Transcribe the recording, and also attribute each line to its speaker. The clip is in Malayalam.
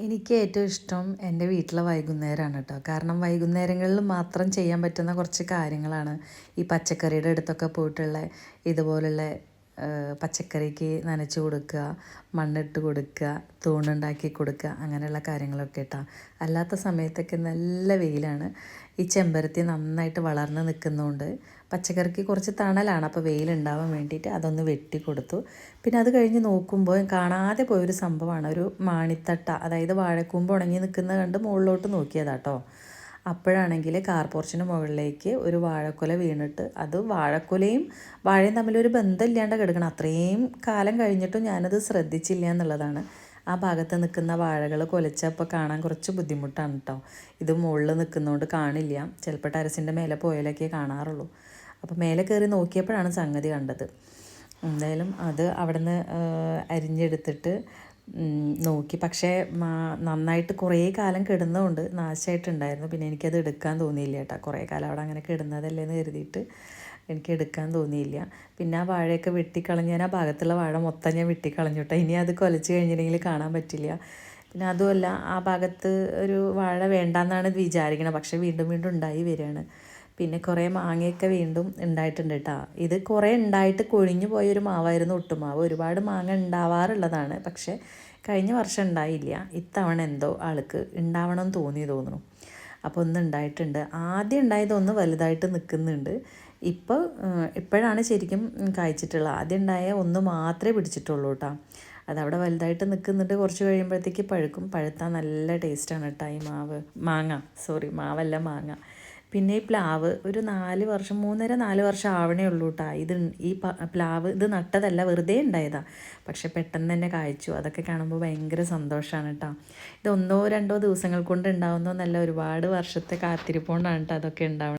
Speaker 1: എനിക്ക് ഏറ്റവും ഇഷ്ടം എൻ്റെ വീട്ടിലെ വൈകുന്നേരമാണ് കേട്ടോ. കാരണം വൈകുന്നേരങ്ങളിൽ മാത്രം ചെയ്യാൻ പറ്റുന്ന കുറച്ച് കാര്യങ്ങളാണ് ഈ പച്ചക്കറിയുടെ അടുത്തൊക്കെ പോയിട്ടുള്ള ഇതുപോലുള്ള പച്ചക്കറിക്ക് നനച്ച് കൊടുക്കുക, മണ്ണിട്ട് കൊടുക്കുക, തൂണുണ്ടാക്കി കൊടുക്കുക, അങ്ങനെയുള്ള കാര്യങ്ങളൊക്കെ കേട്ടോ. അല്ലാത്ത സമയത്തൊക്കെ നല്ല വെയിലാണ്. ഈ ചെമ്പരത്തി നന്നായിട്ട് വളർന്ന് നിൽക്കുന്നതുകൊണ്ട് പച്ചക്കറിക്ക് കുറച്ച് തണലാണ്, അപ്പോൾ വെയിലുണ്ടാവാൻ വേണ്ടിയിട്ട് അതൊന്ന് വെട്ടി കൊടുത്തു. പിന്നെ അത് കഴിഞ്ഞ് നോക്കുമ്പോൾ കാണാതെ പോയൊരു സംഭവമാണ് ഒരു മാണിത്തട്ട, അതായത് വാഴക്കൂമ്പ് ഉണങ്ങി നിൽക്കുന്നത് കണ്ട് മുകളിലോട്ട് നോക്കിയതാട്ടോ. അപ്പോഴാണെങ്കിൽ കാർ പോർച്ചിന് മുകളിലേക്ക് ഒരു വാഴക്കുല വീണിട്ട്, അത് വാഴക്കുലയും വാഴയും തമ്മിലൊരു ബന്ധമില്ലാണ്ട് കിടക്കണം. അത്രയും കാലം കഴിഞ്ഞിട്ടും ഞാനത് ശ്രദ്ധിച്ചില്ല എന്നുള്ളതാണ്. ആ ഭാഗത്ത് നിൽക്കുന്ന വാഴകൾ കുലച്ചപ്പോൾ കാണാൻ കുറച്ച് ബുദ്ധിമുട്ടാണ് കേട്ടോ. ഇത് മുകളിൽ നിൽക്കുന്നതുകൊണ്ട് കാണില്ല, ചിലപ്പോൾ ടെറസിൻ്റെ മേലെ പോയാലൊക്കെ കാണാറുള്ളൂ. അപ്പോൾ മേലെ കയറി നോക്കിയപ്പോഴാണ് സംഗതി കണ്ടത്. എന്തായാലും അത് അവിടെ നിന്ന് അരിഞ്ഞെടുത്തിട്ട് നോക്കി. പക്ഷേ നന്നായിട്ട് കുറേ കാലം കിടന്നതുകൊണ്ട് നാശമായിട്ടുണ്ടായിരുന്നു. പിന്നെ എനിക്കത് എടുക്കാൻ തോന്നിയില്ല കേട്ടോ. കുറേ കാലം അവിടെ അങ്ങനെ കിടന്നതല്ലേ എന്ന് കരുതിയിട്ട് എനിക്ക് എടുക്കാൻ തോന്നിയില്ല. പിന്നെ ആ വാഴയൊക്കെ വെട്ടിക്കളഞ്ഞ്, ഞാൻ ആ ഭാഗത്തുള്ള വാഴ മൊത്തം ഞാൻ വെട്ടിക്കളഞ്ഞു കേട്ടോ. ഇനി അത് കൊലച്ച് കഴിഞ്ഞിട്ടുണ്ടെങ്കിൽ കാണാൻ പറ്റില്ല. പിന്നെ അതുമല്ല, ആ ഭാഗത്ത് ഒരു വാഴ വേണ്ടാന്നാണ് വിചാരിക്കണം, പക്ഷേ വീണ്ടും വീണ്ടും ഉണ്ടായി വരികയാണ്. പിന്നെ കുറേ മാങ്ങയൊക്കെ വീണ്ടും ഉണ്ടായിട്ടുണ്ട് കേട്ടോ. ഇത് കുറേ ഉണ്ടായിട്ട് കൊഴിഞ്ഞു പോയൊരു മാവായിരുന്നു ഒട്ടുമാവ്. ഒരുപാട് മാങ്ങ ഉണ്ടാവാറുള്ളതാണ്, പക്ഷേ കഴിഞ്ഞ വർഷം ഉണ്ടായില്ല. ഇത്തവണ എന്തോ ആൾക്ക് ഉണ്ടാവണമെന്ന് തോന്നുന്നു. അപ്പോൾ ഒന്ന് ഉണ്ടായിട്ടുണ്ട്. ആദ്യം ഉണ്ടായതൊന്ന് വലുതായിട്ട് നിൽക്കുന്നുണ്ട്. ഇപ്പോഴാണ് ശരിക്കും കായ്ച്ചിട്ടുള്ളത്. ആദ്യം ഉണ്ടായ ഒന്ന് മാത്രമേ പിടിച്ചിട്ടുള്ളൂ കേട്ടോ. അതവിടെ വലുതായിട്ട് നിൽക്കുന്നുണ്ട്. കുറച്ച് കഴിയുമ്പോഴത്തേക്ക് പഴുക്കും. പഴുത്താൽ നല്ല ടേസ്റ്റാണ് കേട്ടോ ഈ മാവല്ല മാങ്ങ. പിന്നെ ഈ പ്ലാവ് ഒരു 4 വർഷം, 3.5-4 വർഷം ആവണേ ഉള്ളൂ കേട്ടോ. ഈ പ്ലാവ് ഇത് നട്ടതല്ല, വെറുതെ ഉണ്ടായതാണ്. പക്ഷെ പെട്ടെന്ന് തന്നെ കായ്ച്ചു. അതൊക്കെ കാണുമ്പോൾ ഭയങ്കര സന്തോഷമാണ് കേട്ടോ. ഇത് 1-2 ദിവസങ്ങൾ കൊണ്ട് ഉണ്ടാവുന്നതെന്നല്ല, ഒരുപാട് വർഷത്തെ കാത്തിരിപ്പുകൊണ്ടാണ് കേട്ടോ അതൊക്കെ ഉണ്ടാവുന്നത്.